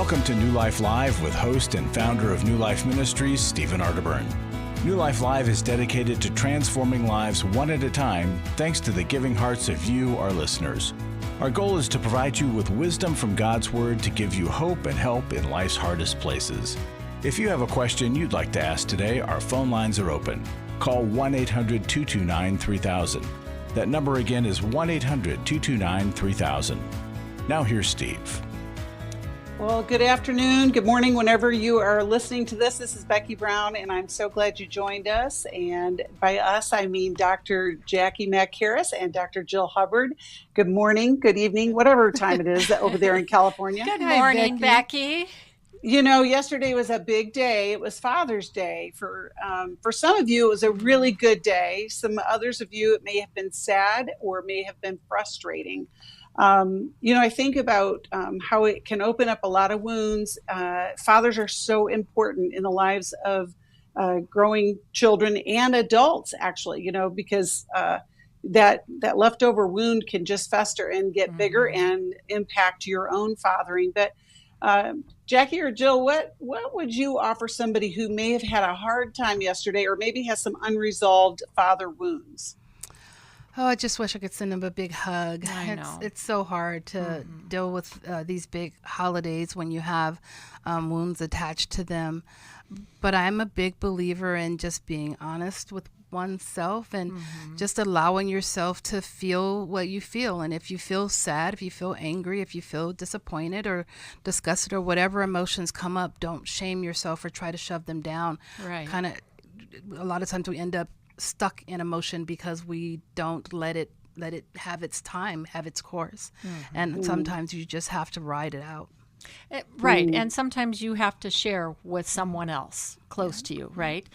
Welcome to New Life Live with host and founder of New Life Ministries, Stephen Arterburn. New Life Live is dedicated to transforming lives one at a time, thanks to the giving hearts of you, our listeners. Our goal is to provide you with wisdom from God's Word to give you hope and help in life's hardest places. If you have a question you'd like to ask today, our phone lines are open. Call 1-800-229-3000. That number again is 1-800-229-3000. Now here's Steve. Well, good afternoon, good morning, whenever you are listening to this. This is Becky Brown, and I'm so glad you joined us. And by us, I mean Dr. Jacqui Mack-Harris and Dr. Jill Hubbard. Good morning, good evening, whatever time it is over there in California. Good morning, Becky. You know, yesterday was a big day. It was Father's Day. For some of you, it was a really good day. Some others of you, it may have been sad or may have been frustrating. I think about how it can open up a lot of wounds. Fathers are so important in the lives of growing children and adults, actually, because that leftover wound can just fester and get bigger and impact your own fathering. But Jacqui or Jill, what would you offer somebody who may have had a hard time yesterday or maybe has some unresolved father wounds? Oh, I just wish I could send them a big hug. I know. It's so hard to deal with these big holidays when you have wounds attached to them. But I'm a big believer in just being honest with oneself and just allowing yourself to feel what you feel. And if you feel sad, if you feel angry, if you feel disappointed or disgusted or whatever emotions come up, don't shame yourself or try to shove them down. Right. Kind of, a lot of times we end up stuck in emotion because we don't let it have its time, have its course. And sometimes you just have to ride it out. Right. And sometimes you have to share with someone else close to you, right?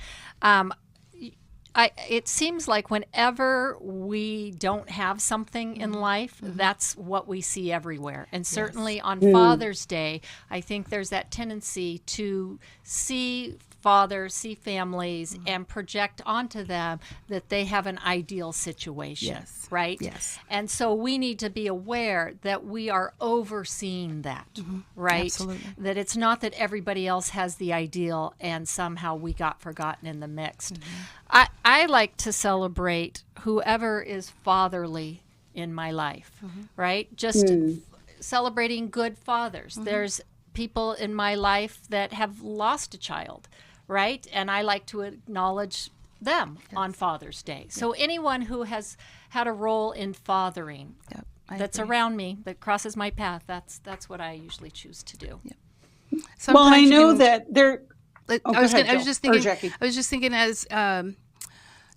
It seems like whenever we don't have something in life, that's what we see everywhere. And certainly on Father's Day, I think there's that tendency to see fathers, see families, and project onto them that they have an ideal situation, right? Yes. And so we need to be aware that we are overseeing that, right? Absolutely. That it's not that everybody else has the ideal and somehow we got forgotten in the mix. I like to celebrate whoever is fatherly in my life, right? Just celebrating good fathers. There's people in my life that have lost a child, right? And I like to acknowledge them on Father's Day. So anyone who has had a role in fathering that's around me, that crosses my path, that's what I usually choose to do. Well, I know that there... I was just thinking as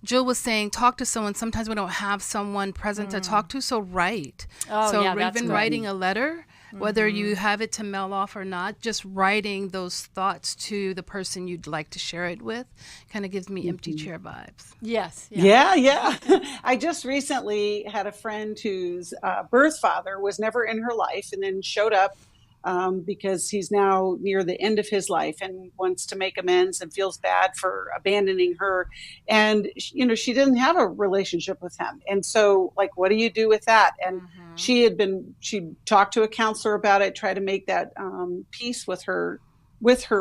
Jill was saying, talk to someone. Sometimes we don't have someone present to talk to, so write. Even writing a letter, whether you have it to mail off or not, just writing those thoughts to the person you'd like to share it with kind of gives me empty chair vibes. Yes. Yeah. I just recently had a friend whose birth father was never in her life and then showed up because he's now near the end of his life and wants to make amends and feels bad for abandoning her. And, she didn't have a relationship with him. And so, what do you do with that? And she talked to a counselor about it, tried to make that peace with her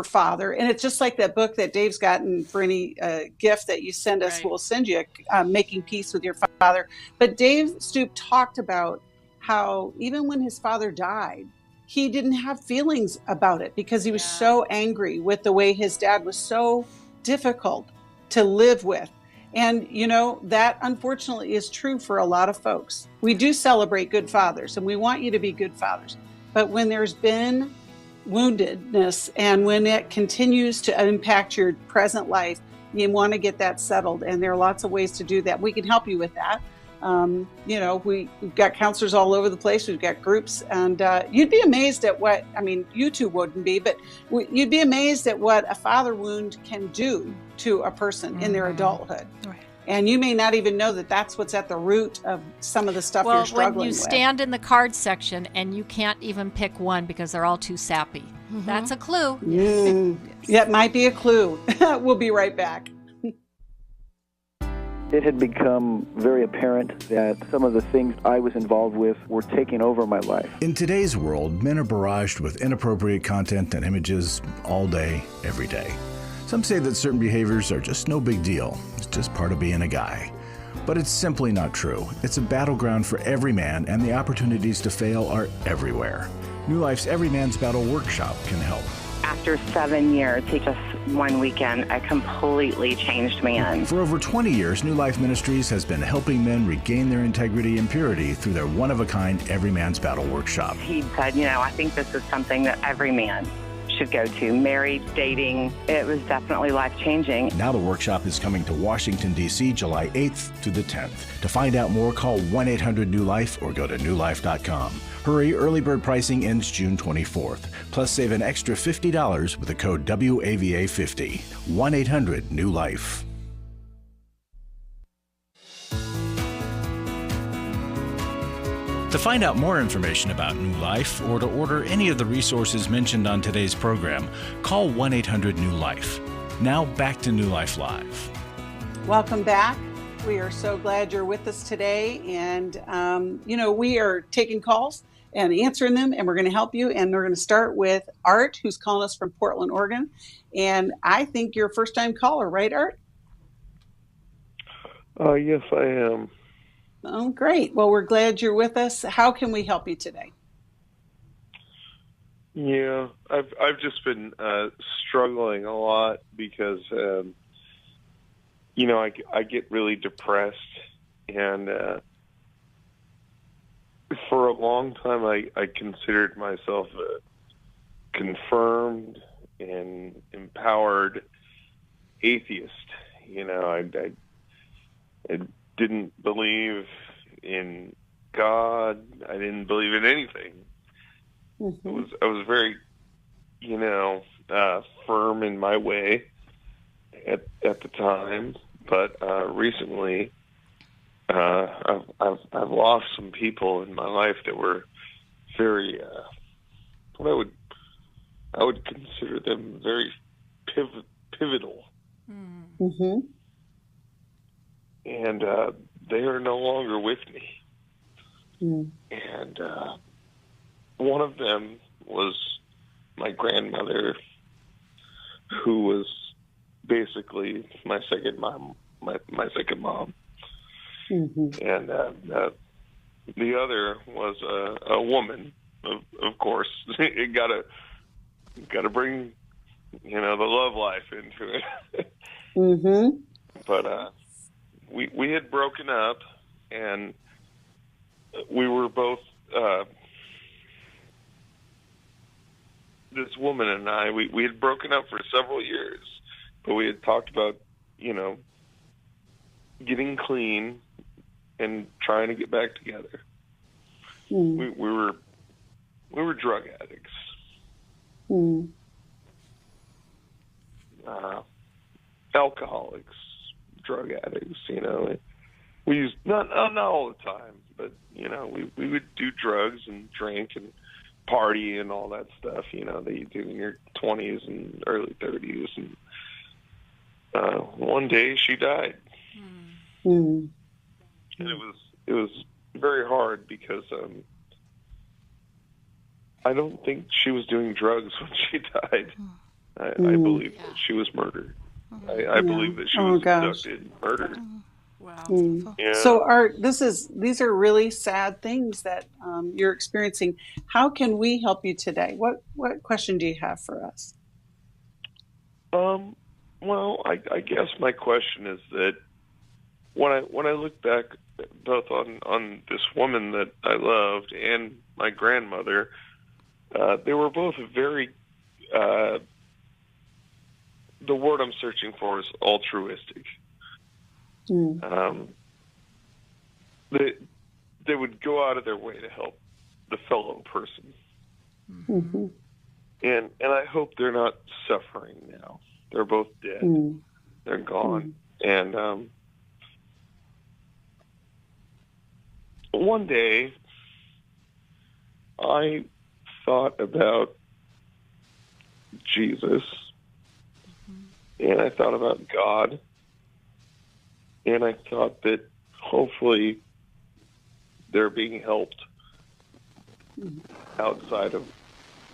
father. And it's just like that book that Dave's gotten for any gift that you send us, we'll send you, Making Peace with Your Father. But Dave Stoop talked about how even when his father died, he didn't have feelings about it because he was so angry with the way his dad was so difficult to live with. And, that unfortunately is true for a lot of folks. We do celebrate good fathers and we want you to be good fathers. But when there's been woundedness and when it continues to impact your present life, you want to get that settled. And there are lots of ways to do that. We can help you with that. We've got counselors all over the place. We've got groups, and you'd be amazed at you two wouldn't be, but you'd be amazed at what a father wound can do to a person in their adulthood. Right. And you may not even know that that's what's at the root of some of the stuff you're struggling with. When you stand in the card section and you can't even pick one because they're all too sappy, that's a clue. That might be a clue. We'll be right back. It had become very apparent that some of the things I was involved with were taking over my life. In today's world, men are barraged with inappropriate content and images all day, every day. Some say that certain behaviors are just no big deal. It's just part of being a guy. But it's simply not true. It's a battleground for every man, and the opportunities to fail are everywhere. New Life's Every Man's Battle Workshop can help. After 7 years, just one weekend, a completely changed man. For over 20 years, New Life Ministries has been helping men regain their integrity and purity through their one-of-a-kind Every Man's Battle Workshop. He said, I think this is something that every man should go to. Married, dating, it was definitely life-changing. Now the workshop is coming to Washington, D.C., July 8th to the 10th. To find out more, call 1-800-NEW-LIFE or go to newlife.com. Hurry, early bird pricing ends June 24th. Plus, save an extra $50 with the code WAVA50. 1-800-NEW-LIFE. To find out more information about New Life or to order any of the resources mentioned on today's program, call 1-800-NEW-LIFE. Now back to New Life Live. Welcome back. We are so glad you're with us today. And, we are taking calls and answering them, and we're going to help you. And we're going to start with Art, who's calling us from Portland, Oregon. And I think you're a first-time caller, right, Art? Yes, I am. Oh, great. Well, we're glad you're with us. How can we help you today? Yeah, I've just been struggling a lot because, I get really depressed, and for a long time I considered myself a confirmed and empowered atheist. I didn't believe in God. I didn't believe in anything. Mm-hmm. I was very, firm in my way at the time. But recently, I've lost some people in my life that were very, what I would consider them very pivotal. Mm-hmm. And they are no longer with me. Mm. And one of them was my grandmother, who was basically my second mom. Mm-hmm. And the other was a woman, of course. It gotta bring the love life into it. Mm-hmm. But we had broken up, and we were both, this woman and I, we had broken up for several years, but we had talked about, getting clean and trying to get back together. Mm. We were drug addicts. Mm. Alcoholics, drug addicts, we used, not all the time, but, we would do drugs and drink and party and all that stuff, that you do in your 20s and early 30s. And one day she died. Mm. And it was very hard because I don't think she was doing drugs when she died. I believe that she was murdered. I believe that she was abducted and murdered. Wow. Mm. Yeah. So, Art, these are really sad things that you're experiencing. How can we help you today? What question do you have for us? Well, I guess my question is that when I look back both on this woman that I loved and my grandmother, they were both very, the word I'm searching for is altruistic. Mm. They would go out of their way to help the fellow person. Mm-hmm. And I hope they're not suffering now. They're both dead. Mm. They're gone. And one day, I thought about Jesus, and I thought about God, And I thought that hopefully they're being helped outside of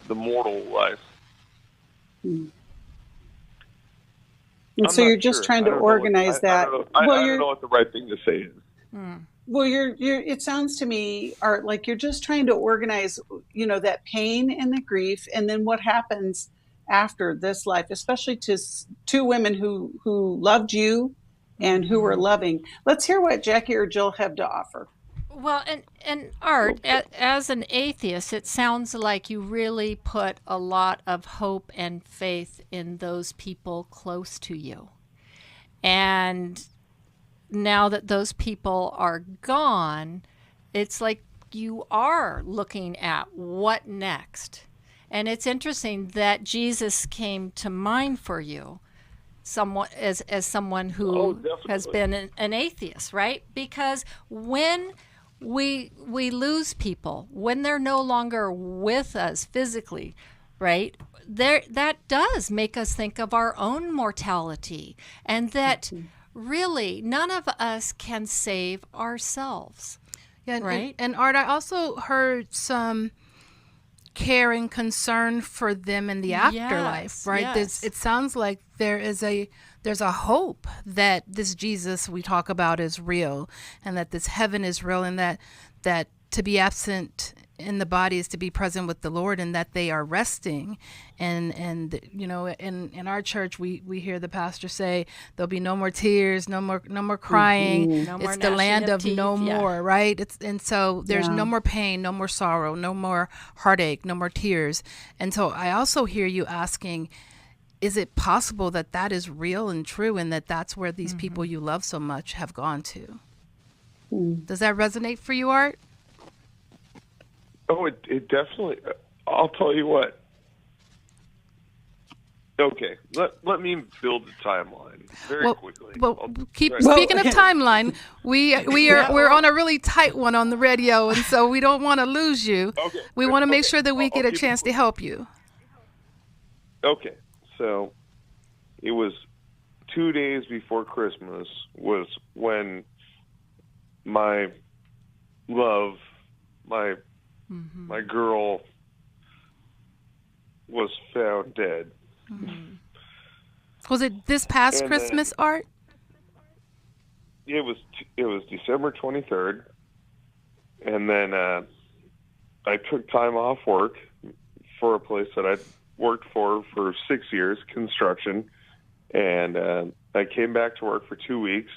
the mortal life. And so you're just trying to organize that. I don't know what the right thing to say is. Well, it sounds to me, Art, like you're just trying to organize, that pain and the grief, and then what happens after this life, especially to two women who loved you and who were loving. Let's hear what Jacqui or Jill have to offer. Well, and Art, as an atheist, it sounds like you really put a lot of hope and faith in those people close to you. And now that those people are gone, it's like you are looking at what next. And it's interesting that Jesus came to mind for you, somewhat as someone who has been an atheist, right? Because when we lose people, when they're no longer with us physically, right? That does make us think of our own mortality, and that really none of us can save ourselves. Yeah, right? And Art, I also heard some care and concern for them in the afterlife, right? Yes. It sounds like there's a hope that this Jesus we talk about is real, and that this heaven is real, and that to be absent in the body is to be present with the Lord, and that they are resting. And in our church we hear the pastor say there'll be no more tears, no more crying. No more it's the land of teeth, no more, right? So there's no more pain, no more sorrow, no more heartache, no more tears. And so I also hear you asking, is it possible that is real and true, and that's where these people you love so much have gone to? Does that resonate for you, Art? Oh, it definitely. I'll tell you what. Okay, let me build a timeline very quickly. Well, speaking of timeline, we're on a really tight one on the radio, and so we don't want to lose you. Okay, we want to make sure that we get a chance to help you. Okay, so it was 2 days before Christmas was when my love, my girl, was found dead. Was it this past Christmas, Art? It was December 23rd, and then I took time off work for a place that I'd worked for 6 years, construction, and I came back to work for 2 weeks,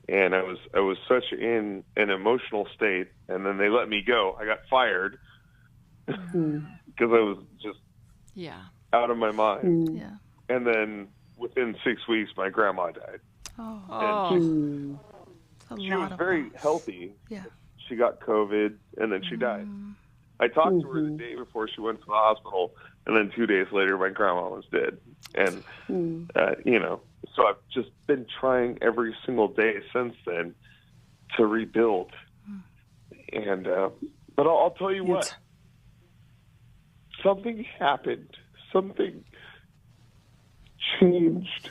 and I was such in an emotional state, and then they let me go. I got fired because I was just out of my mind. Yeah. And then within 6 weeks, my grandma died. Oh. She was very healthy. Yeah. She got COVID, and then she died. I talked to her the day before she went to the hospital, and then 2 days later, my grandma was dead. And, so I've just been trying every single day since then to rebuild. And, but I'll tell you what, something happened. Something changed.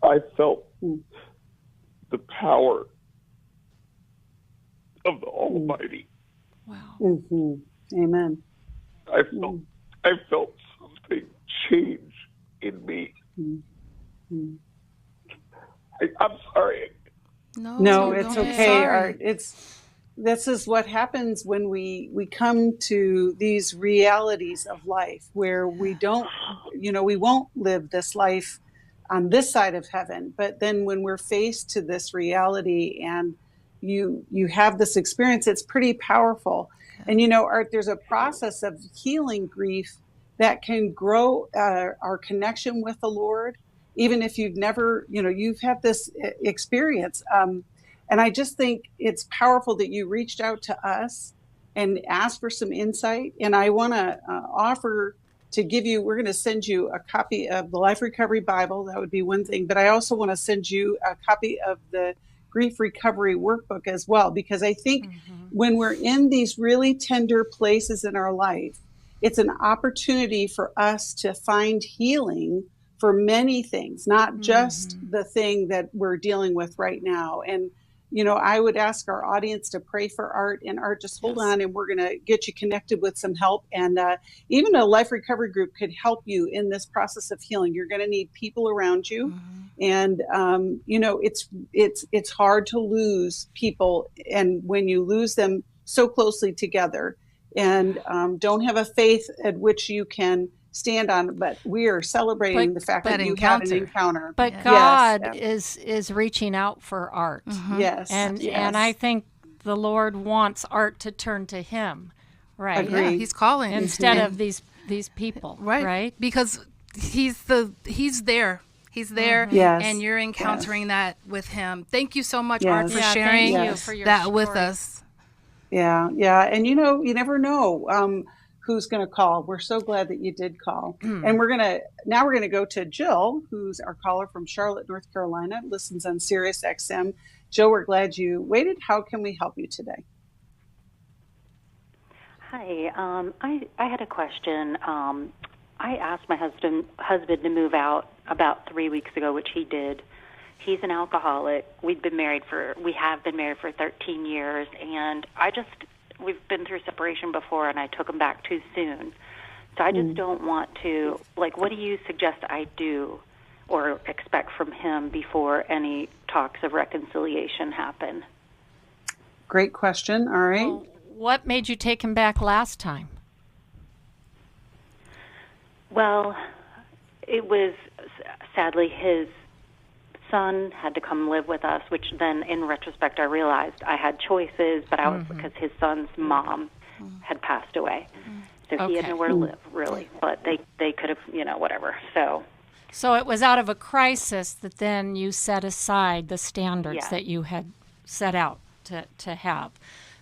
I felt the power of the Almighty. Wow. Amen. I felt something change in me. I'm sorry. No, it's okay, Art. This is what happens when we come to these realities of life where we don't, we won't live this life on this side of heaven. But then when we're faced to this reality and you have this experience, it's pretty powerful. And, Art, there's a process of healing grief that can grow our connection with the Lord, even if you've never, you've had this experience. And I just think it's powerful that you reached out to us and asked for some insight. And I want to offer to give you, we're going to send you a copy of the Life Recovery Bible. That would be one thing. But I also want to send you a copy of the Grief Recovery Workbook as well, because I think when we're in these really tender places in our life, it's an opportunity for us to find healing for many things, not just the thing that we're dealing with right now. And, I would ask our audience to pray for Art, and Art, just hold on, and we're going to get you connected with some help. And even a life recovery group could help you in this process of healing. You're going to need people around you. And, it's hard to lose people. And when you lose them so closely together, and don't have a faith at which you can stand on, but we are celebrating the fact that you had an encounter. But God is reaching out for Art. Yes. And I think the Lord wants Art to turn to Him. Right. Agreed. Yeah, He's calling. Instead of these people. Right. Because He's there. He's there, Yes. and you're encountering that with Him. Thank you so much, Yes. Art, for Yeah, sharing thank you for your that with story. us. Yeah. And you never know who's going to call. We're so glad that you did call. And we're going to go to Jill, who's our caller from Charlotte, North Carolina, listens on Sirius XM. Jill, we're glad you waited. How can we help you today? Hi, I had a question. I asked my husband to move out about 3 weeks ago, which he did. He's an alcoholic. We have been married for 13 years, and we've been through separation before, and I took him back too soon. So I just don't want to, what do you suggest I do or expect from him before any talks of reconciliation happen? Great question. All right. Well, what made you take him back last time? Well, it was sadly his son had to come live with us, which then in retrospect I realized I had choices, but I was because his son's mom had passed away. So he had nowhere to live, really. But they could have, whatever. So it was out of a crisis that then you set aside the standards that you had set out to have.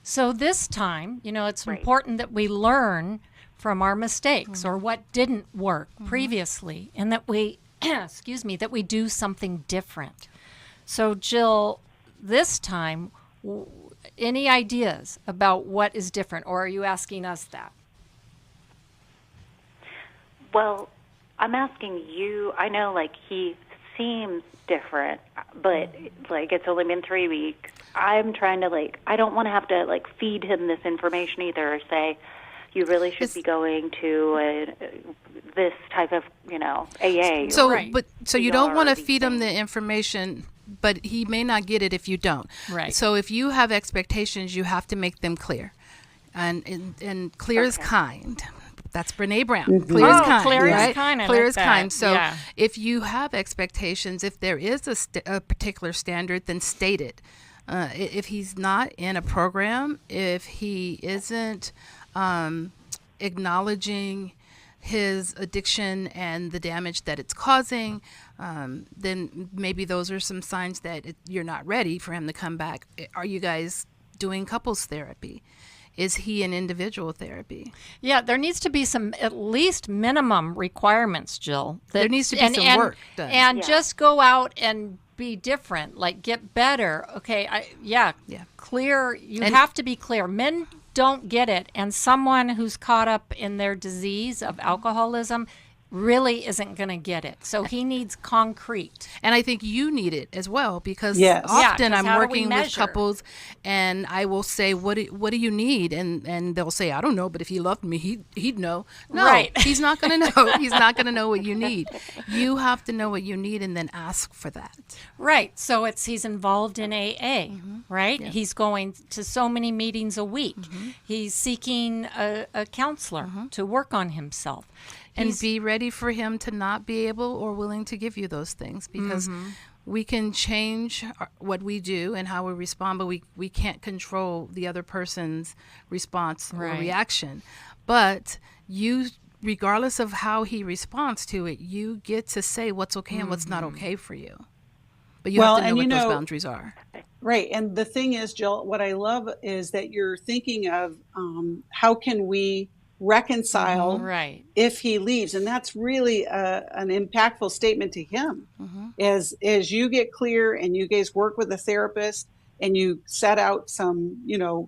So this time, it's important that we learn from our mistakes or what didn't work previously, and that we that we do something different. So Jill, this time, any ideas about what is different, or are you asking us that? Well, I'm asking you. I know, he seems different, but it's only been 3 weeks. I'm trying to I don't want to have to feed him this information either, or say you really should be going to this type of AA. So you don't want to feed him the information, but he may not get it if you don't. Right. So if you have expectations, you have to make them clear, and clear is kind. That's Brene Brown. Clear is kind. Clear right? is kind. Clear is kind. So if you have expectations, if there is a particular standard, then state it. If he's not in a program, if he isn't acknowledging his addiction and the damage that it's causing, then maybe those are some signs that you're not ready for him to come back. Are you guys doing couples therapy? Is he in individual therapy? Yeah, there needs to be some at least minimum requirements, Jill. There needs to be some work done. And just go out and be different, get better. Okay, clear. You have to be clear. Men don't get it, and someone who's caught up in their disease of alcoholism really isn't going to get it. So he needs concrete. And I think you need it as well, because Yes. often Yeah, 'cause I'm how do we working with measure? couples, and I will say, what do you need? And they'll say, I don't know, but if he loved me, he'd know. No, Right. He's not going to know. He's not going to know what you need. You have to know what you need and then ask for that. Right. So he's involved in AA, right? Yeah. He's going to so many meetings a week. He's seeking a counselor to work on himself. And be ready for him to not be able or willing to give you those things, because we can change what we do and how we respond, but we can't control the other person's response or reaction. But you, regardless of how he responds to it, you get to say what's okay and what's not okay for you. But you have to know what those boundaries are. Right. And the thing is, Jill, what I love is that you're thinking of how can we reconcile if he leaves, and that's really an impactful statement to him. As you get clear and you guys work with a therapist and you set out some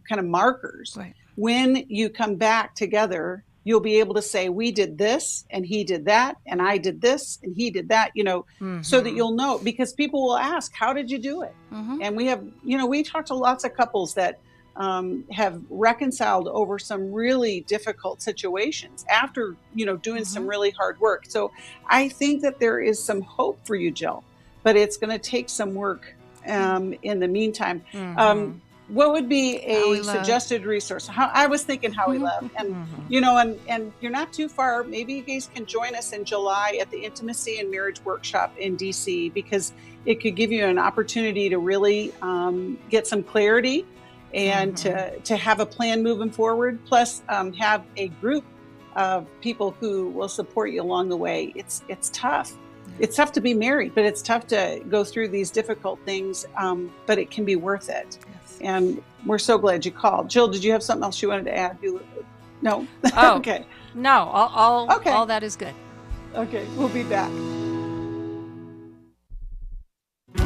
kind of markers, when you come back together, you'll be able to say, we did this and he did that, and I did this and he did that, so that you'll know, because people will ask, how did you do it? And we have, we talk to lots of couples that have reconciled over some really difficult situations after, doing some really hard work. So I think that there is some hope for you, Jill, but it's going to take some work in the meantime. What would be a suggested resource? I was thinking How We Love, and and you're not too far. Maybe you guys can join us in July at the Intimacy and Marriage Workshop in DC, because it could give you an opportunity to really get some clarity and to have a plan moving forward. Plus, have a group of people who will support you along the way. It's tough. It's tough to be married, but it's tough to go through these difficult things. But it can be worth it. And we're so glad you called. Jill, did you have something else you wanted to add? No? Oh, okay. No, all that is good. Okay, we'll be back.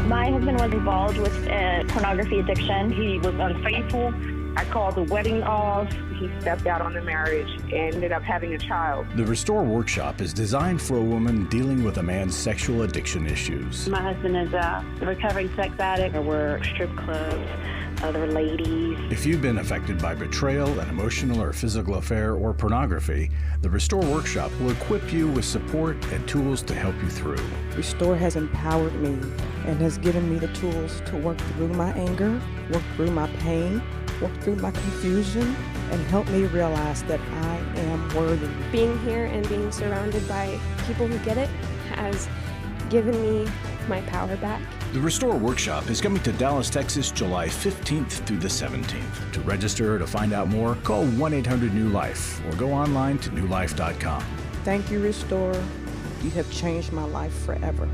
My husband was involved with pornography addiction. He was unfaithful. I called the wedding off. He stepped out on the marriage and ended up having a child. The Restore Workshop is designed for a woman dealing with a man's sexual addiction issues. My husband is a recovering sex addict. There were strip clubs, other ladies. If you've been affected by betrayal, an emotional or physical affair, or pornography, the Restore Workshop will equip you with support and tools to help you through. Restore has empowered me and has given me the tools to work through my anger, work through my pain, work through my confusion, and help me realize that I am worthy. Being here and being surrounded by people who get it has given me my power back. The Restore Workshop is coming to Dallas, Texas, July 15th through the 17th. To register or to find out more, call 1-800-NEW-LIFE or go online to newlife.com. Thank you, Restore. You have changed my life forever.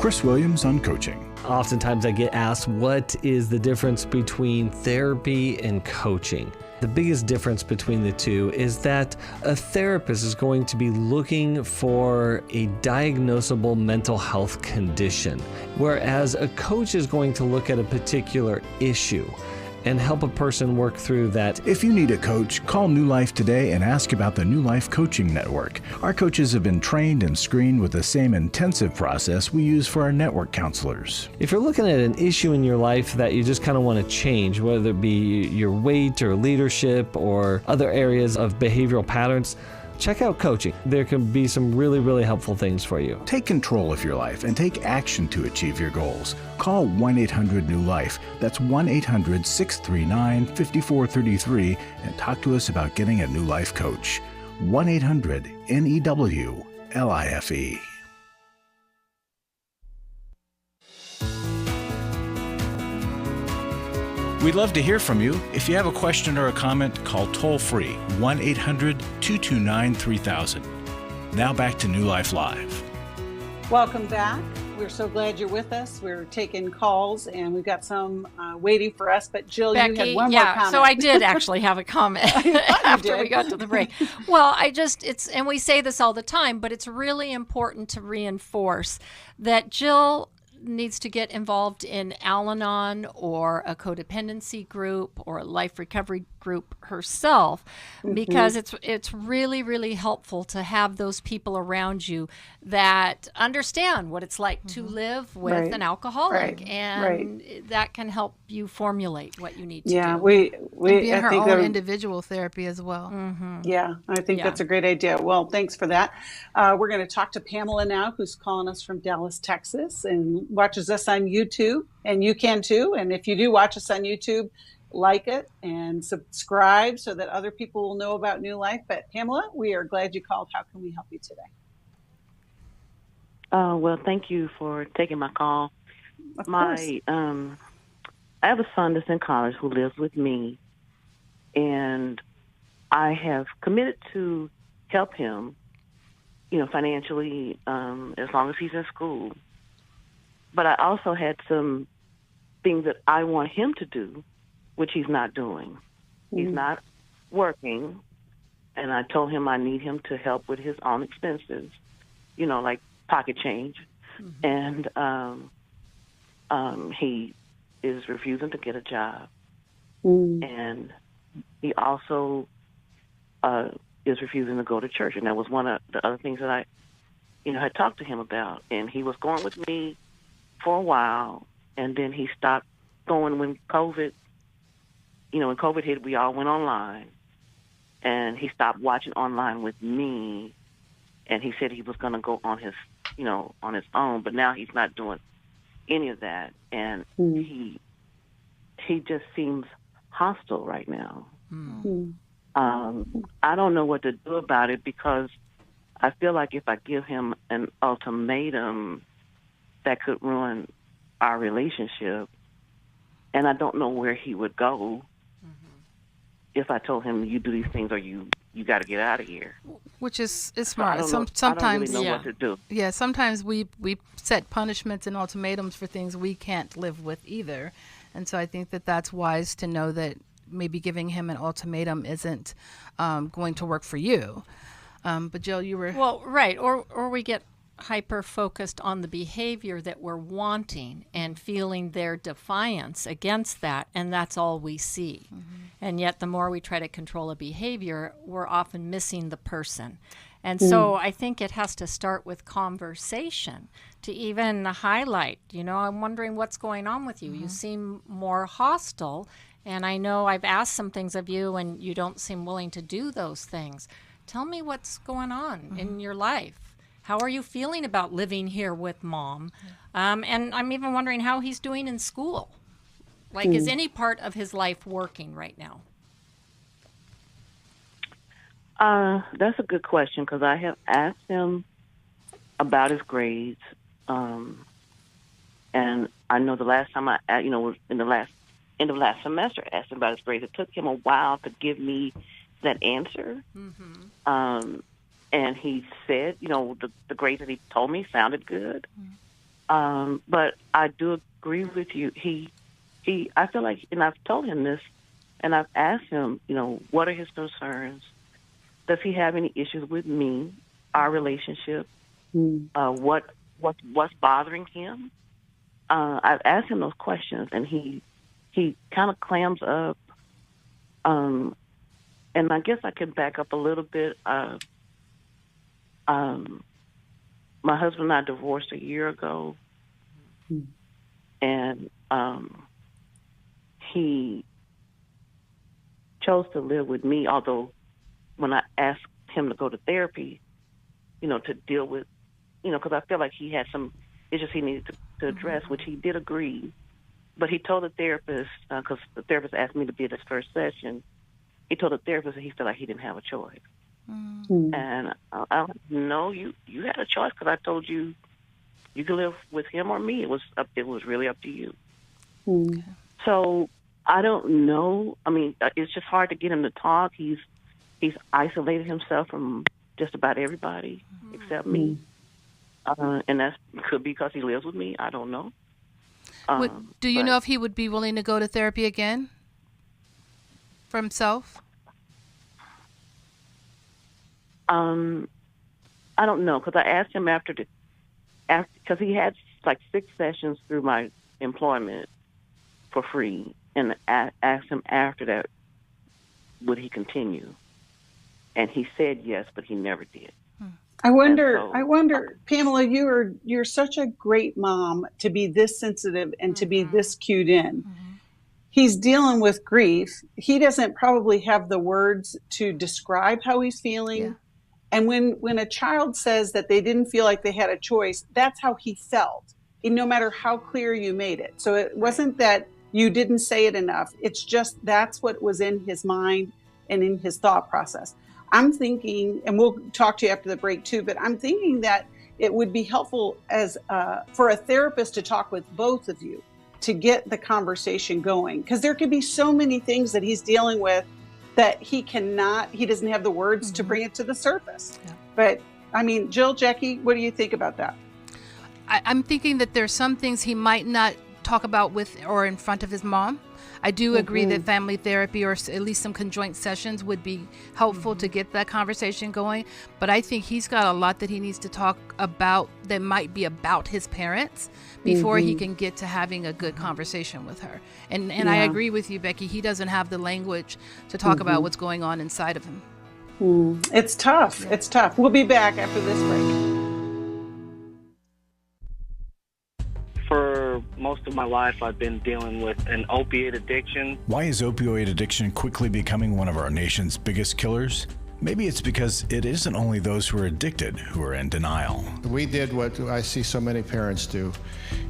Chris Williams on coaching. Oftentimes I get asked, what is the difference between therapy and coaching? The biggest difference between the two is that a therapist is going to be looking for a diagnosable mental health condition, whereas a coach is going to look at a particular issue and help a person work through that. If you need a coach, call New Life today and ask about the New Life Coaching Network. Our coaches have been trained and screened with the same intensive process we use for our network counselors. If you're looking at an issue in your life that you just kind of want to change, whether it be your weight or leadership or other areas of behavioral patterns, check out coaching. There can be some really, really helpful things for you. Take control of your life and take action to achieve your goals. Call 1-800-NEW-LIFE. That's 1-800-639-5433 and talk to us about getting a New Life coach. 1-800-NEW-LIFE. We'd love to hear from you. If you have a question or a comment, call toll-free 1-800-229-3000. Now back to New Life Live. Welcome back. We're so glad you're with us. We're taking calls, and we've got some waiting for us. But Jill, Becky, you had one more comment. So I did actually have a comment after we got to the break. Well, and we say this all the time, but it's really important to reinforce that Jill needs to get involved in Al-Anon or a codependency group or a life recovery group herself, because it's really, really helpful to have those people around you that understand what it's like to live with an alcoholic, and that can help you formulate what you need to do. And be in her own individual therapy as well. Yeah, I think that's a great idea. Well, thanks for that. We're going to talk to Pamela now, who's calling us from Dallas, Texas, and watches us on YouTube, and you can too. And if you do watch us on YouTube, like it and subscribe so that other people will know about New Life. But Pamela, we are glad you called. How can we help you today? Well, thank you for taking my call. Of course. I have a son that's in college who lives with me, and I have committed to help him, financially, as long as he's in school. But I also had some things that I want him to do, which he's not doing. He's not working, and I told him I need him to help with his own expenses, like pocket change. And he is refusing to get a job. And he also is refusing to go to church, and that was one of the other things that I, had talked to him about. And he was going with me for a while, and then he stopped going when COVID. When COVID hit, we all went online, and he stopped watching online with me. And he said he was going to go on his, on his own, but now he's not doing any of that, and he just seems hostile right now. I don't know what to do about it, because I feel like if I give him an ultimatum, that could ruin our relationship, and I don't know where he would go if I told him, you do these things or you got to get out of here. Which is smart. Sometimes I don't really know what to do. Yeah, sometimes we set punishments and ultimatums for things we can't live with either. And so I think that that's wise to know that maybe giving him an ultimatum isn't going to work for you. But Jill, you were... Well, right. Or we get hyper-focused on the behavior that we're wanting and feeling their defiance against that, and that's all we see. And yet the more we try to control a behavior, we're often missing the person. And so I think it has to start with conversation to even highlight, I'm wondering what's going on with you. You seem more hostile, and I know I've asked some things of you, and you don't seem willing to do those things. Tell me what's going on in your life. How are you feeling about living here with Mom? And I'm even wondering how he's doing in school. Like, is any part of his life working right now? That's a good question, because I have asked him about his grades. And I know the last time was in the end of last semester, I asked him about his grades. It took him a while to give me that answer. And he said, the grades that he told me sounded good. But I do agree with you. I feel like, and I've told him this, and I've asked him, what are his concerns? Does he have any issues with me, our relationship? What's bothering him? I've asked him those questions, and he kind of clams up. And I guess I can back up a little bit. My husband and I divorced a year ago, and he chose to live with me, although when I asked him to go to therapy, to deal with, because I feel like he had some issues he needed to address, which he did agree. But he told the therapist, because the therapist asked me to be at his first session, he told the therapist that he felt like he didn't have a choice. And I no, you had a choice, because I told you you could live with him or me. It was really up to you. So I don't know. I mean, it's just hard to get him to talk. He's isolated himself from just about everybody except me, and that could be because he lives with me. I don't know. Do you know if he would be willing to go to therapy again for himself? I don't know, because I asked him because he had like 6 sessions through my employment for free, and I asked him after that, would he continue? And he said yes, but he never did. I wonder, Pamela, you're such a great mom to be this sensitive and to be this cued in. He's dealing with grief. He doesn't probably have the words to describe how he's feeling. Yeah. And when a child says that they didn't feel like they had a choice, that's how he felt, no matter how clear you made it. So it wasn't that you didn't say it enough. It's just that's what was in his mind and in his thought process. I'm thinking, and we'll talk to you after the break too, but I'm thinking that it would be helpful for a therapist to talk with both of you to get the conversation going. Because there could be so many things that he's dealing with that he doesn't have the words to bring it to the surface. Yeah. But I mean, Jill, Jacqui, what do you think about that? I'm thinking that there's some things he might not talk about with or in front of his mom. I do agree that family therapy or at least some conjoint sessions would be helpful to get that conversation going. But I think he's got a lot that he needs to talk about that might be about his parents before he can get to having a good conversation with her. And I agree with you, Becky. He doesn't have the language to talk about what's going on inside of him. It's tough. It's tough. We'll be back after this break. For most of my life, I've been dealing with an opiate addiction. Why is opioid addiction quickly becoming one of our nation's biggest killers? Maybe it's because it isn't only those who are addicted who are in denial. We did what I see so many parents do,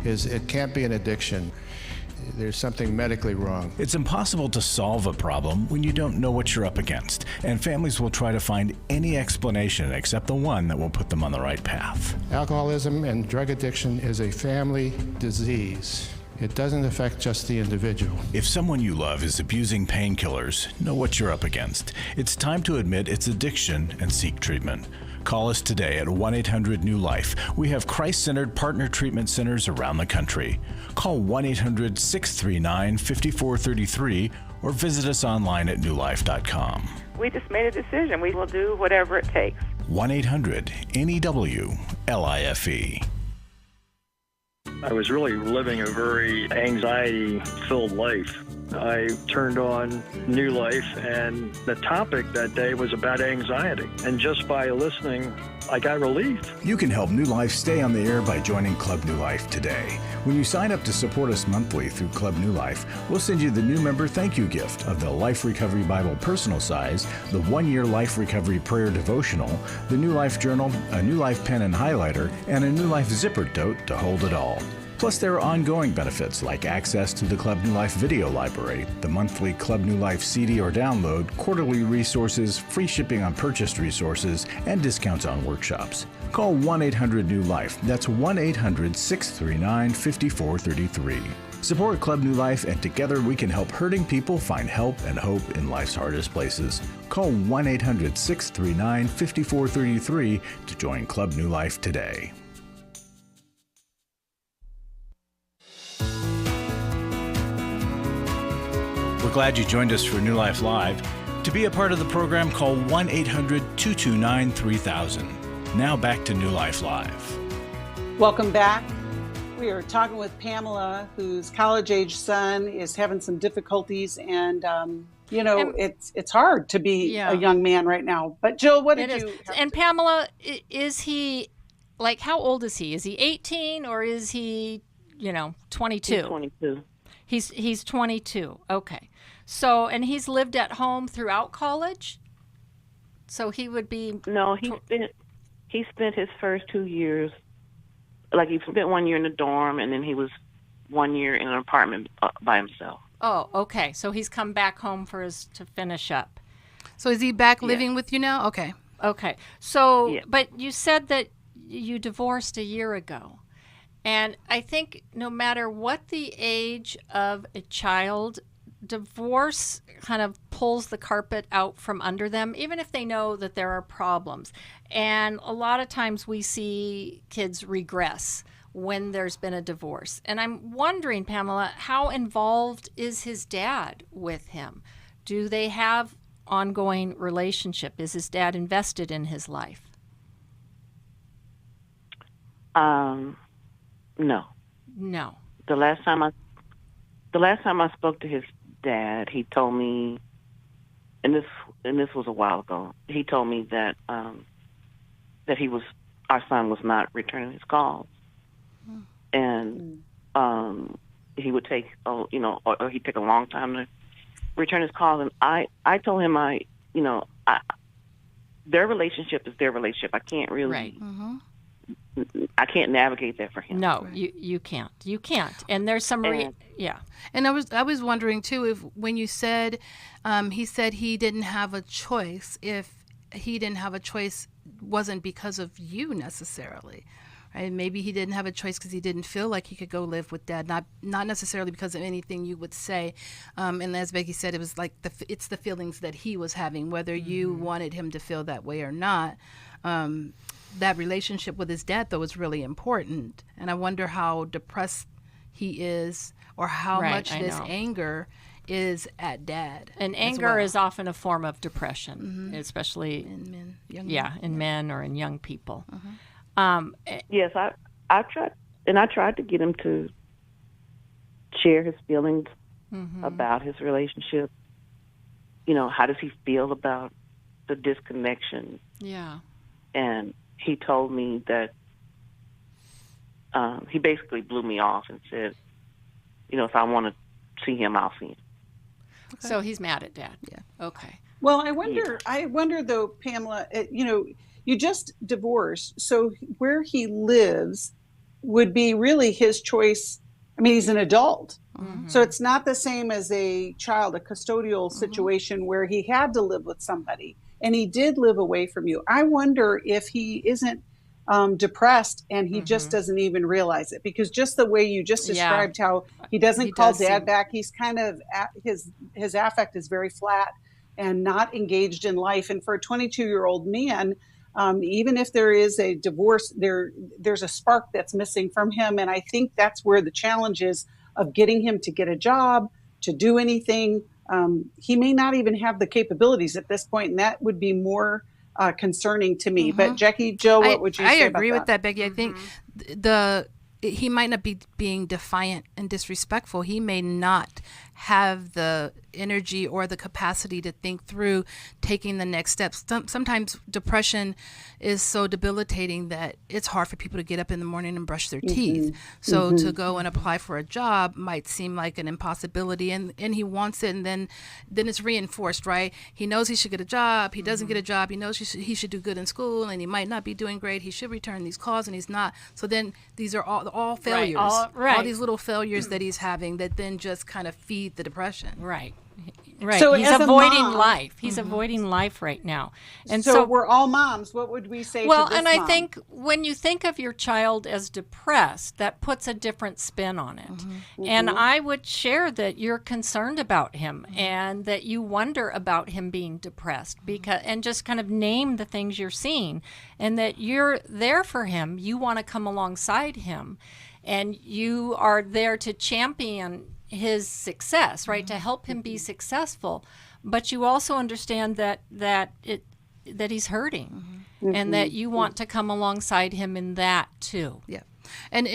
is it can't be an addiction. There's something medically wrong. It's impossible to solve a problem when you don't know what you're up against, and families will try to find any explanation except the one that will put them on the right path. Alcoholism and drug addiction is a family disease. It doesn't affect just the individual. If someone you love is abusing painkillers, know what you're up against. It's time to admit it's addiction and seek treatment. Call us today at 1-800-NEW-LIFE. We have Christ-centered partner treatment centers around the country. Call 1-800-639-5433 or visit us online at newlife.com. We just made a decision. We will do whatever it takes. 1-800-NEW-LIFE. I was really living a very anxiety-filled life. I turned on New Life, and the topic that day was about anxiety. And just by listening, I got relief. You can help New Life stay on the air by joining Club New Life today. When you sign up to support us monthly through Club New Life, we'll send you the new member thank you gift of the Life Recovery Bible personal size, the 1-year Life Recovery Prayer Devotional, the New Life Journal, a New Life pen and highlighter, and a New Life zipper tote to hold it all. Plus, there are ongoing benefits like access to the Club New Life video library, the monthly Club New Life CD or download, quarterly resources, free shipping on purchased resources, and discounts on workshops. Call 1-800-NEW-LIFE. That's 1-800-639-5433. Support Club New Life, and together we can help hurting people find help and hope in life's hardest places. Call 1-800-639-5433 to join Club New Life today. We're glad you joined us for New Life Live. To be a part of the program, call 1-800-229-3000. Now back to New Life Live. Welcome back. We are talking with Pamela, whose college-age son is having some difficulties, and it's hard to be a young man right now. But Jill, what did you? And Pamela, is he like, how old is he? Is he 18 or is he, 22? He's 22. He's 22. Okay. So, and he's lived at home throughout college? So he would be... No, he spent his first 2 years, like he spent 1 year in the dorm, and then he was 1 year in an apartment by himself. Oh, okay. So he's come back home to finish up. So is he back living with you now? Okay. Okay. So, but you said that you divorced a year ago. And I think no matter what the age of a child, divorce kind of pulls the carpet out from under them, even if they know that there are problems. And a lot of times we see kids regress when there's been a divorce. And I'm wondering, Pamela, how involved is his dad with him? Do they have ongoing relationship? Is his dad invested in his life? No. No. The last time I spoke to his dad, he told me, and this was a while ago. He told me that that our son was not returning his calls, and he would take or he'd take a long time to return his calls. And I told him their relationship is their relationship. I can't really. Right. Mm-hmm. I can't navigate that for him. No, you can't. You can't. And there's some yeah. And I was wondering too, if when you said he said he didn't have a choice, if he didn't have a choice wasn't because of you necessarily. Right? Maybe he didn't have a choice because he didn't feel like he could go live with Dad, not necessarily because of anything you would say. And as Becky said, it was like it's the feelings that he was having, whether you wanted him to feel that way or not. That relationship with his dad, though, is really important. And I wonder how depressed he is, or how much this anger is at Dad. And anger is often a form of depression, especially in men. In men or in young people. Yes, I tried to get him to share his feelings about his relationship. How does he feel about the disconnection. Yeah. And he told me that he basically blew me off and said, if I want to see him, I'll see him. Okay. So he's mad at Dad. Yeah. Okay. Well, I wonder though, Pamela, you just divorced, so where he lives would be really his choice. I mean, he's an adult. Mm-hmm. So it's not the same as a child, a custodial situation where he had to live with somebody, and he did live away from you. I wonder if he isn't depressed and he just doesn't even realize it, because just the way you just described how he doesn't call Dad back, he's kind of, his affect is very flat and not engaged in life. And for a 22-year-old man, even if there is a divorce, there's a spark that's missing from him. And I think that's where the challenge is of getting him to get a job, to do anything. He may not even have the capabilities at this point, and that would be more concerning to me. But Jacqui, Jill, what would you say about that? I agree with that, Becky. I think he might not be being defiant and disrespectful. He may not have the energy or the capacity to think through taking the next steps. Sometimes depression is so debilitating that it's hard for people to get up in the morning and brush their teeth. So to go and apply for a job might seem like an impossibility, and he wants it, and then it's reinforced, right? He knows he should get a job. He doesn't get a job. He knows he should do good in school, and he might not be doing great. He should return these calls, and he's not. So then these are all failures. All these little failures that he's having that then just kind of feed the depression. Right. Right. So he's avoiding life. He's avoiding life right now. And so we're all moms. What would we say to this and mom? I think when you think of your child as depressed, that puts a different spin on it. And I would share that you're concerned about him and that you wonder about him being depressed, and just kind of name the things you're seeing, and that you're there for him. You want to come alongside him, and you are there to champion his success, right? To help him be successful. But you also understand that he's hurting, and that you want to come alongside him in that too. Yeah. And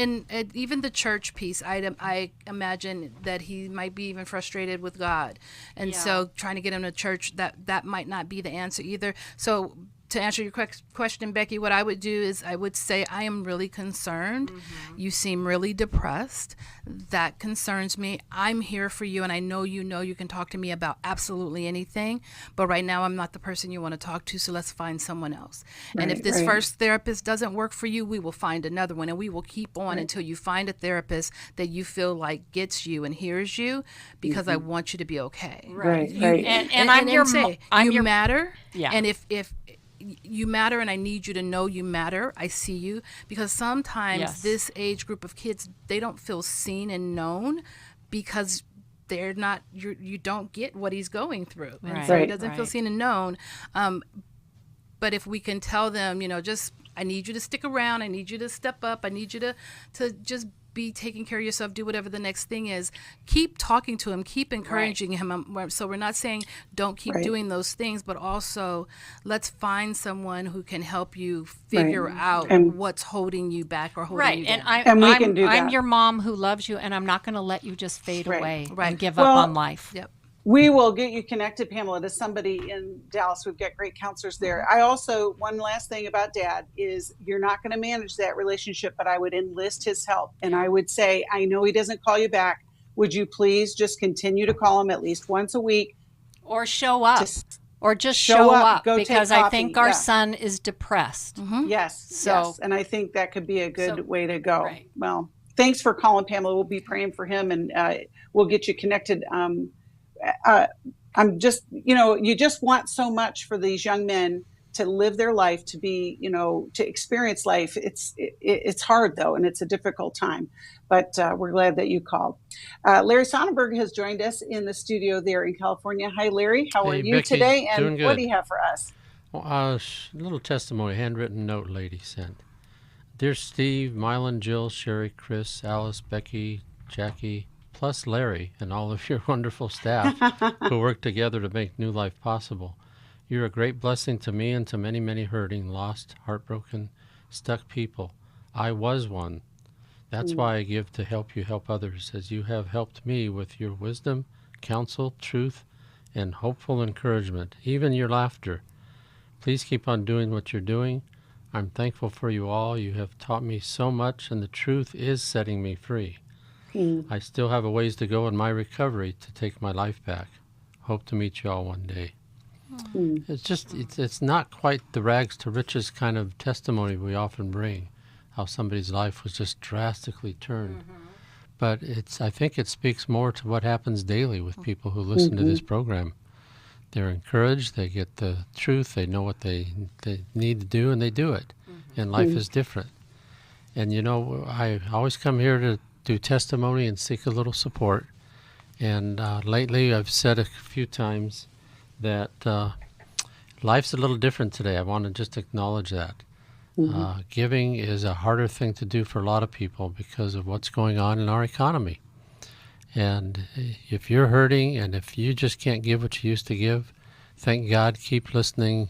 even the church piece, I imagine that he might be even frustrated with God. And so trying to get him to church, that might not be the answer either. So to answer your question, Becky, what I would do is I would say, I am really concerned. You seem really depressed. That concerns me. I'm here for you, and I know you can talk to me about absolutely anything. But right now, I'm not the person you want to talk to, so let's find someone else. And if this first therapist doesn't work for you, we will find another one, and we will keep on until you find a therapist that you feel like gets you and hears you, because I want you to be okay. Right. And I'm your mom. You matter. Yeah. And if you matter, and I need you to know you matter. I see you, because sometimes this age group of kids, they don't feel seen and known because they're not. You don't get what he's going through, and so he doesn't feel seen and known. But if we can tell them, just I need you to stick around. I need you to step up. I need you to just be taking care of yourself, do whatever the next thing is. Keep talking to him, keep encouraging him. So we're not saying don't keep doing those things, but also let's find someone who can help you figure out what's holding you back or holding you down. I'm your mom who loves you, and I'm not going to let you just fade away and give up on life. Yep. We will get you connected, Pamela, to somebody in Dallas. We've got great counselors there. I also, one last thing about Dad is you're not going to manage that relationship, but I would enlist his help. And I would say, I know he doesn't call you back. Would you please just continue to call him at least once a week? Or show up. Or just show up, because I think our son is depressed. Yes. And I think that could be a good way to go. Well, thanks for calling, Pamela. We'll be praying for him, and we'll get you connected. I'm just, you just want so much for these young men to live their life, to be, to experience life. It's hard though, and it's a difficult time, but we're glad that you called. Larry Sonnenberg has joined us in the studio there in California. Hi, Larry. How are you Becky, today? And doing good. What do you have for us? Well, a little testimony, handwritten note lady sent. Dear Steve, Mylan, Jill, Sherry, Chris, Alice, Becky, Jackie, plus Larry and all of your wonderful staff who work together to make New Life possible. You're a great blessing to me and to many, many hurting, lost, heartbroken, stuck people. I was one. That's why I give to help you help others, as you have helped me with your wisdom, counsel, truth, and hopeful encouragement, even your laughter. Please keep on doing what you're doing. I'm thankful for you all. You have taught me so much, and the truth is setting me free. I still have a ways to go in my recovery to take my life back. Hope to meet you all one day. It's not quite the rags to riches kind of testimony we often bring, how somebody's life was just drastically turned. But I think it speaks more to what happens daily with people who listen to this program. They're encouraged, they get the truth, they know what they need to do, and they do it. And life is different. And I always come here to do testimony and seek a little support. And lately I've said a few times that life's a little different today. I want to just acknowledge that. Giving is a harder thing to do for a lot of people because of what's going on in our economy. And if you're hurting and if you just can't give what you used to give, thank God, keep listening.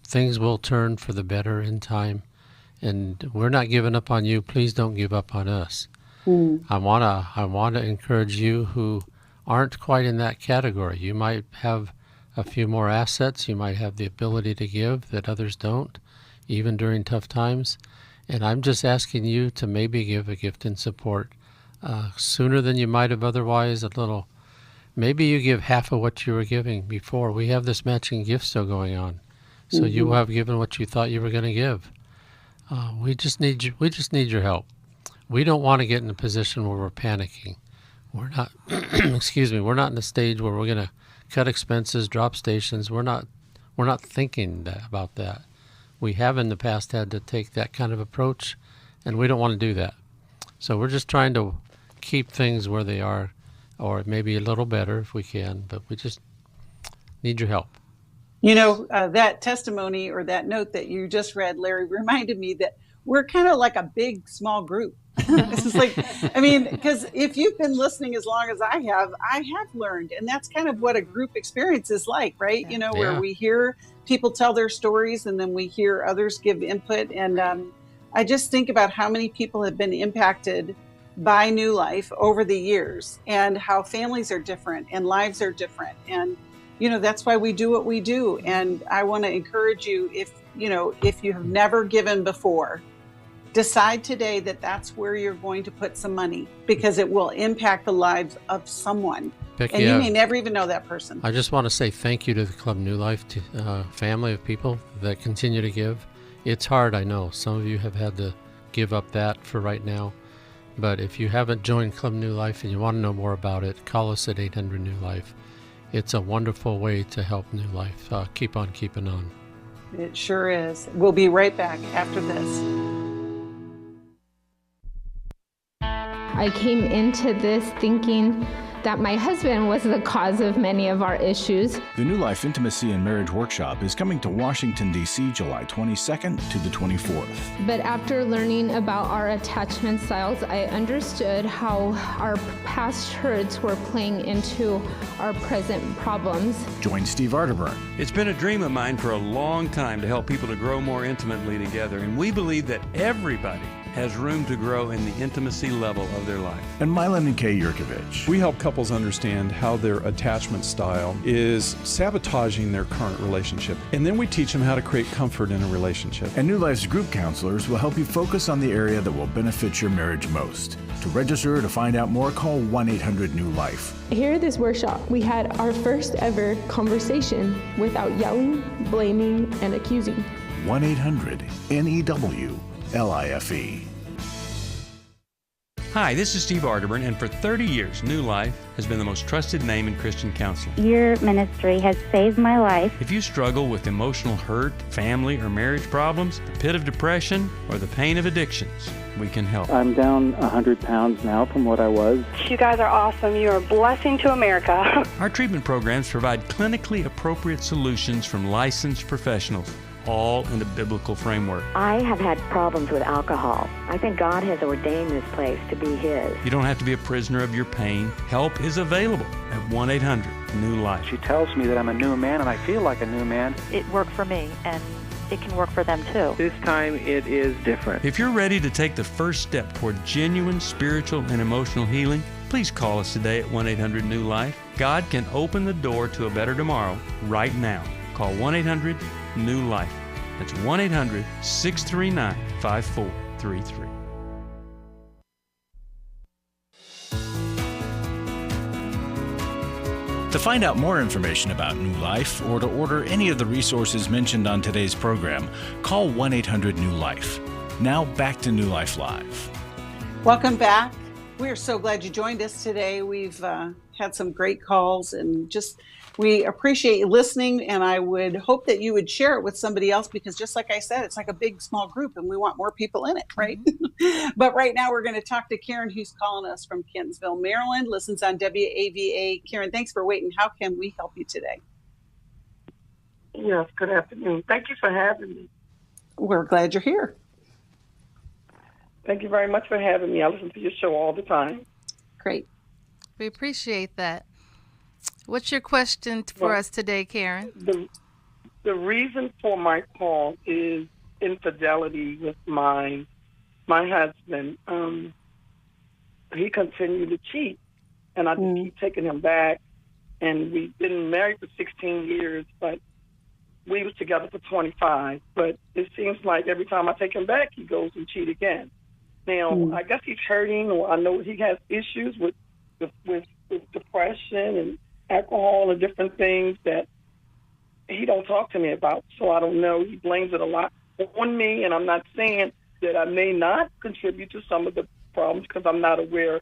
Things will turn for the better in time. And we're not giving up on you. Please don't give up on us. I want to encourage you who aren't quite in that category. You might have a few more assets. You might have the ability to give that others don't, even during tough times. And I'm just asking you to maybe give a gift in support sooner than you might have otherwise. Maybe you give half of what you were giving before. We have this matching gift still going on. So you have given what you thought you were going to give. We just need your help. We don't want to get in a position where we're panicking. We're not, we're not in a stage where we're going to cut expenses, drop stations. We're not thinking about that. We have in the past had to take that kind of approach, and we don't want to do that. So we're just trying to keep things where they are, or maybe a little better if we can, but we just need your help. That testimony or that note that you just read, Larry, reminded me that we're kind of like a big, small group. This is because if you've been listening as long as I have learned, and that's kind of what a group experience is like, right? Where we hear people tell their stories and then we hear others give input. And I just think about how many people have been impacted by New Life over the years and how families are different and lives are different. And, that's why we do what we do. And I want to encourage you, if you have never given before, decide today that that's where you're going to put some money, because it will impact the lives of someone. Becky, and you may never even know that person. I just want to say thank you to the Club New Life family of people that continue to give. It's hard, I know. Some of you have had to give up that for right now. But if you haven't joined Club New Life and you want to know more about it, call us at 800 New Life. It's a wonderful way to help New Life keep on keeping on. It sure is. We'll be right back after this. I came into this thinking that my husband was the cause of many of our issues. The New Life Intimacy and Marriage Workshop is coming to Washington, D.C., July 22nd to the 24th. But after learning about our attachment styles, I understood how our past hurts were playing into our present problems. Join Steve Arterburn. It's been a dream of mine for a long time to help people to grow more intimately together, and we believe that everybody has room to grow in the intimacy level of their life. And Milan and Kay Yurkovich. We help couples understand how their attachment style is sabotaging their current relationship. And then we teach them how to create comfort in a relationship. And New Life's group counselors will help you focus on the area that will benefit your marriage most. To register or to find out more, call 1-800-NEW-LIFE. Here at this workshop, we had our first ever conversation without yelling, blaming, and accusing. 1-800-NEW-LIFE. Hi, this is Steve Arterburn, and for 30 years, New Life has been the most trusted name in Christian counseling. Your ministry has saved my life. If you struggle with emotional hurt, family or marriage problems, the pit of depression, or the pain of addictions, we can help. I'm down 100 pounds now from what I was. You guys are awesome. You're a blessing to America. Our treatment programs provide clinically appropriate solutions from licensed professionals, all in the biblical framework. I have had problems with alcohol. I think God has ordained this place to be His. You don't have to be a prisoner of your pain. Help is available at 1-800-NEW-LIFE. She tells me that I'm a new man, and I feel like a new man. It worked for me, and it can work for them too. This time it is different. If you're ready to take the first step toward genuine spiritual and emotional healing, please call us today at 1-800-NEW-LIFE. God can open the door to a better tomorrow right now. call 1-800-NEW-LIFE. That's 1-800-639-5433. To find out more information about New Life or to order any of the resources mentioned on today's program, call 1-800-NEW-LIFE. Now back to New Life Live. Welcome back. We're so glad you joined us today. We've had some great calls and we appreciate you listening, and I would hope that you would share it with somebody else because just like I said, it's like a big, small group and we want more people in it, right? But right now we're going to talk to Karen, who's calling us from Kentonsville, Maryland, listens on WAVA. Karen, thanks for waiting. How can we help you today? Yes, good afternoon. Thank you for having me. We're glad you're here. Thank you very much for having me. I listen to your show all the time. Great. We appreciate that. What's your question for us today, Karen? The reason for my call is infidelity with my husband. He continued to cheat, and I just keep taking him back. And we've been married for 16 years, but we was together for 25. But it seems like every time I take him back, he goes and cheat again. Now, I guess he's hurting, or I know he has issues with depression and alcohol and different things that he don't talk to me about. So I don't know. He blames it a lot on me, and I'm not saying that I may not contribute to some of the problems because I'm not aware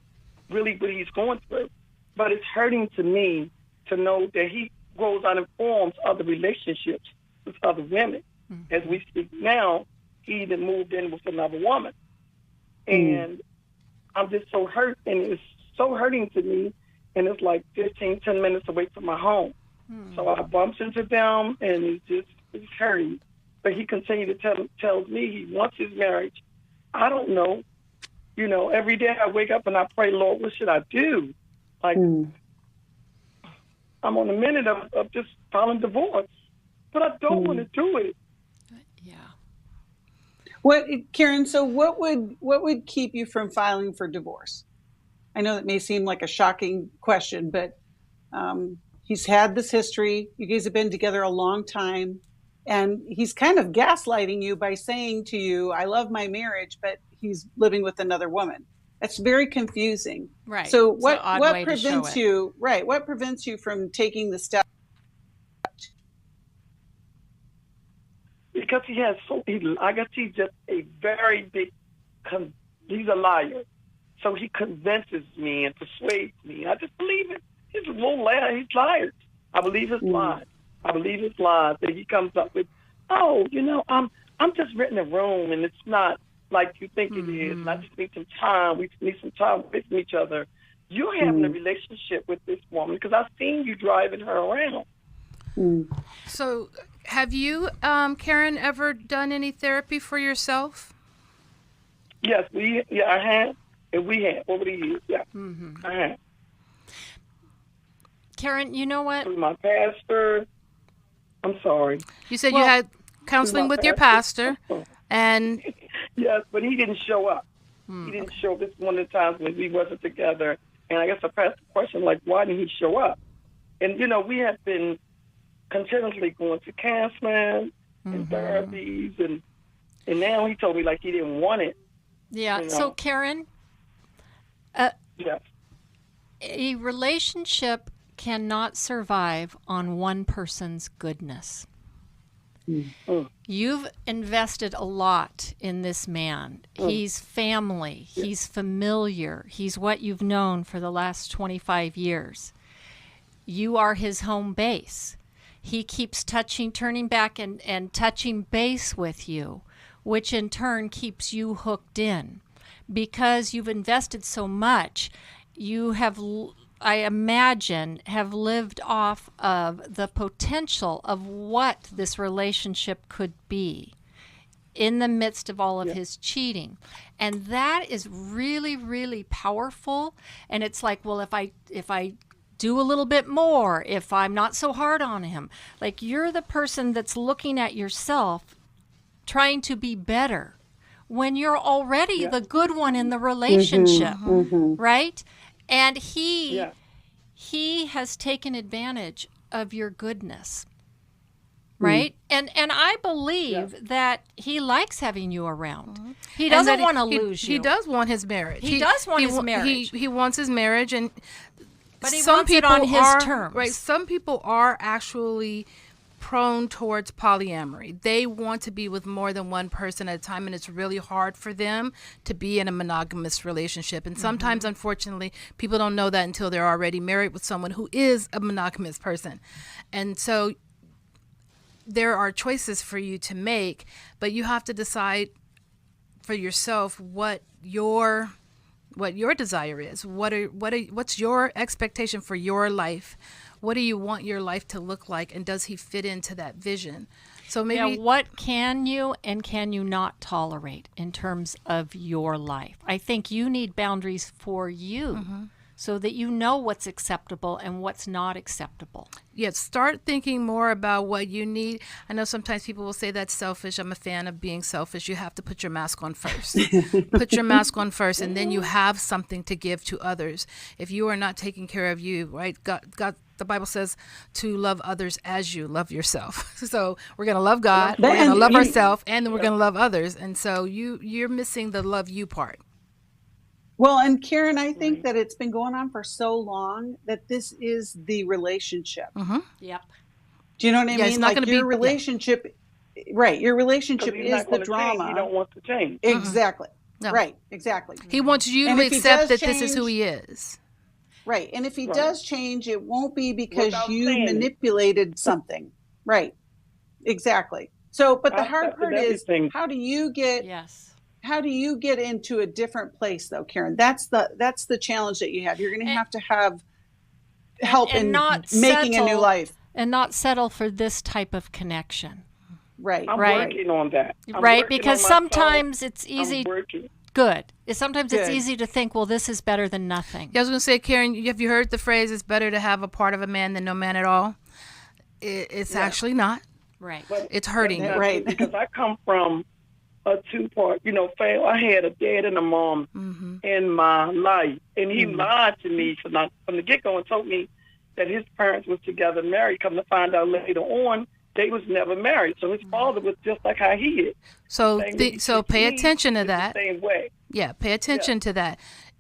really what he's going through. But it's hurting to me to know that he goes out and forms other relationships with other women. As we speak now, he even moved in with another woman. And I'm just so hurt, and it's so hurting to me, and it's like 10 minutes away from my home. So I bumped into them, and it's hurting. But he continued to tells me he wants his marriage. I don't know. You know, every day I wake up and I pray, Lord, what should I do? Like, I'm on a minute of just filing divorce, but I don't want to do it. Karen, so what would keep you from filing for divorce? I know that may seem like a shocking question, but he's had this history. You guys have been together a long time, and he's kind of gaslighting you by saying to you, I love my marriage, but he's living with another woman. That's very confusing. Right. So what prevents you, what prevents you from taking the step? Because I guess he's just a very big, he's a liar. So he convinces me and persuades me. I just believe it. He's a little liar. He's liars. I believe his lies. I believe his lies that he comes up with. Oh, I'm just renting a room, and it's not like you think it is. And I just need some time. We need some time with each other. You're having a relationship with this woman because I've seen you driving her around. So have you, Karen, ever done any therapy for yourself? Yes, I have. And we have over the years, I have. Karen, you know what? Through my pastor. I'm sorry. You said you had counseling with your pastor, and yes, but he didn't show up. He didn't show up. This one of the times when we wasn't together, and I guess I asked the question like, why didn't he show up? And we have been continuously going to counseling and therapies, and now he told me like he didn't want it. Yeah. So Karen, yes. A relationship cannot survive on one person's goodness. You've invested a lot in this man. He's family. He's familiar. He's what you've known for the last 25 years. You are his home base. He keeps turning back and touching base with you, which in turn keeps you hooked in. Because you've invested so much, you have, I imagine, have lived off of the potential of what this relationship could be in the midst of all of his cheating. And that is really, really powerful. And it's like, well, if I do a little bit more, if I'm not so hard on him, like you're the person that's looking at yourself trying to be better when you're already the good one in the relationship, right? And he has taken advantage of your goodness. Right? And I believe that he likes having you around. He doesn't want to lose you. He does want his marriage. He does want his marriage. He wants his marriage, but he wants it on his terms. Right. Some people are actually prone towards polyamory. They want to be with more than one person at a time, and it's really hard for them to be in a monogamous relationship. And sometimes, unfortunately, people don't know that until they're already married with someone who is a monogamous person. And so there are choices for you to make, but you have to decide for yourself what your desire is. What's your expectation for your life? What do you want your life to look like, and does he fit into that vision? So maybe what can you and can you not tolerate in terms of your life? I think you need boundaries for you. So that you know what's acceptable and what's not acceptable. Yes, start thinking more about what you need. I know sometimes people will say that's selfish. I'm a fan of being selfish. You have to put your mask on first. Put your mask on first, and then you have something to give to others. If you are not taking care of you, right? God, the Bible says to love others as you love yourself. So we're going to love God, we're going to love ourselves, and then we're going to love others. And so you're missing the love you part. Well, and Karen, I think that it's been going on for so long that this is the relationship. Yep. Do you know what I mean? It's not going to your be relationship, right? Your relationship is the drama. He don't want to change. Exactly. No. Right. Exactly. He wants you to accept that this is who he is. Right. And if he does change, it won't be because you manipulated something. Right. Exactly. So, but the hard part is, how do you get? Yes. How do you get into a different place, though, Karen? That's the challenge that you have. You're going to have help in making a new life. And not settle for this type of connection. Right. I'm working on that. Because sometimes it's easy. Good. Sometimes it's easy to think, well, this is better than nothing. Yeah, I was going to say, Karen, have you heard the phrase, it's better to have a part of a man than no man at all? It's actually not. Right. It's hurting. Right. Because I come from a two-part, family. I had a dad and a mom in my life, and he lied to me from the get-go and told me that his parents was together married. Come to find out later on, they was never married. So his father was just like how he is. So pay attention to that. The same way. Yeah, pay attention to that.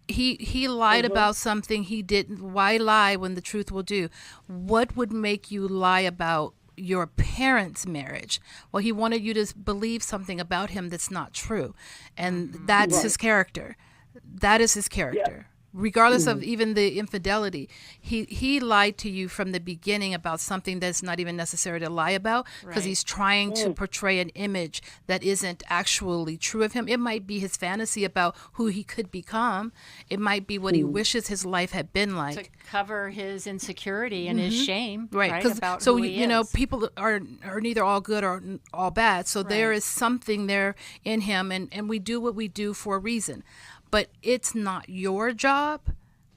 He lied about something he didn't. Why lie when the truth will do? What would make you lie about your parents' marriage? Well, he wanted you to believe something about him that's not true, and that's his character. That is his character. Regardless of even the infidelity, he lied to you from the beginning about something that's not even necessary to lie about, because he's trying to portray an image that isn't actually true of him. It might be his fantasy about who he could become. It might be what he wishes his life had been like. To cover his insecurity and his shame. Right. About so, who he is. people are neither all good or all bad. So there is something there in him, and we do what we do for a reason. But it's not your job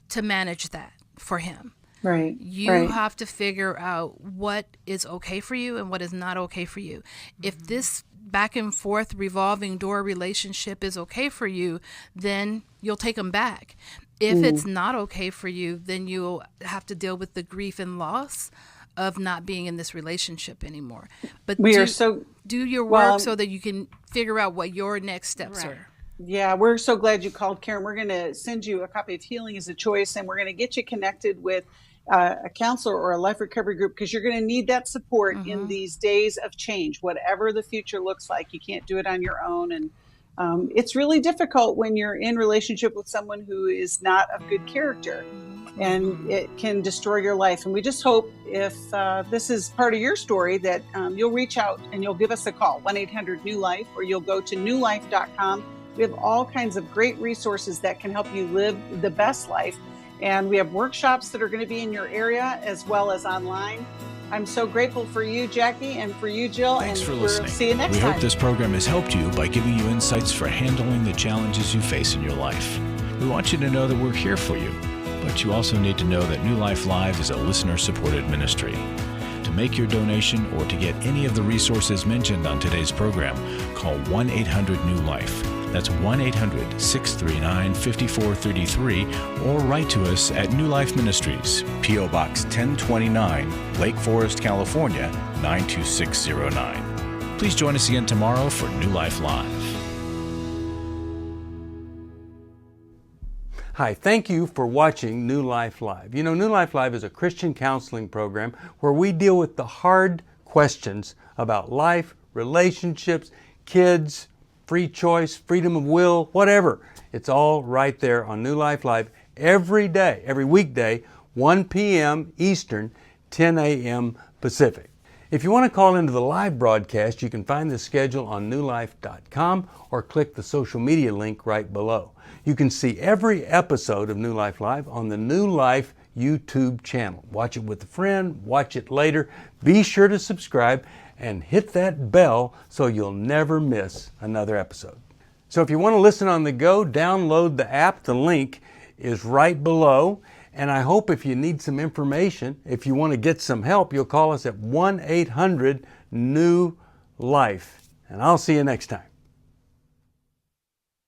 to manage that for him. Right. You have to figure out what is okay for you and what is not okay for you. If this back and forth revolving door relationship is okay for you, then you'll take him back. If it's not okay for you, then you'll have to deal with the grief and loss of not being in this relationship anymore. But do your work so that you can figure out what your next steps are. Yeah, we're so glad you called, Karen. We're going to send you a copy of Healing is a Choice, and we're going to get you connected with a counselor or a life recovery group, because you're going to need that support in these days of change, whatever the future looks like. You can't do it on your own. And it's really difficult when you're in relationship with someone who is not of good character, and it can destroy your life. And we just hope, if this is part of your story, that you'll reach out and you'll give us a call, 1-800-NEW-LIFE, or you'll go to newlife.com. We have all kinds of great resources that can help you live the best life. And we have workshops that are going to be in your area as well as online. I'm so grateful for you, Jacqui, and for you, Jill. Thanks and for listening. See you next time. We hope this program has helped you by giving you insights for handling the challenges you face in your life. We want you to know that we're here for you, but you also need to know that New Life Live is a listener-supported ministry. To make your donation or to get any of the resources mentioned on today's program, call 1-800-NEW-LIFE. That's 1-800-639-5433, or write to us at New Life Ministries, P.O. Box 1029, Lake Forest, California, 92609. Please join us again tomorrow for New Life Live. Hi, thank you for watching New Life Live. You know, New Life Live is a Christian counseling program where we deal with the hard questions about life, relationships, kids, free choice, freedom of will, whatever. It's all right there on New Life Live every day, every weekday, 1 p.m. Eastern, 10 a.m. Pacific. If you want to call into the live broadcast, you can find the schedule on newlife.com or click the social media link right below. You can see every episode of New Life Live on the New Life YouTube channel. Watch it with a friend, watch it later. Be sure to subscribe and hit that bell so you'll never miss another episode. So if you want to listen on the go, download the app. The link is right below. And I hope if you need some information, if you want to get some help, you'll call us at 1-800-NEW-LIFE. And I'll see you next time.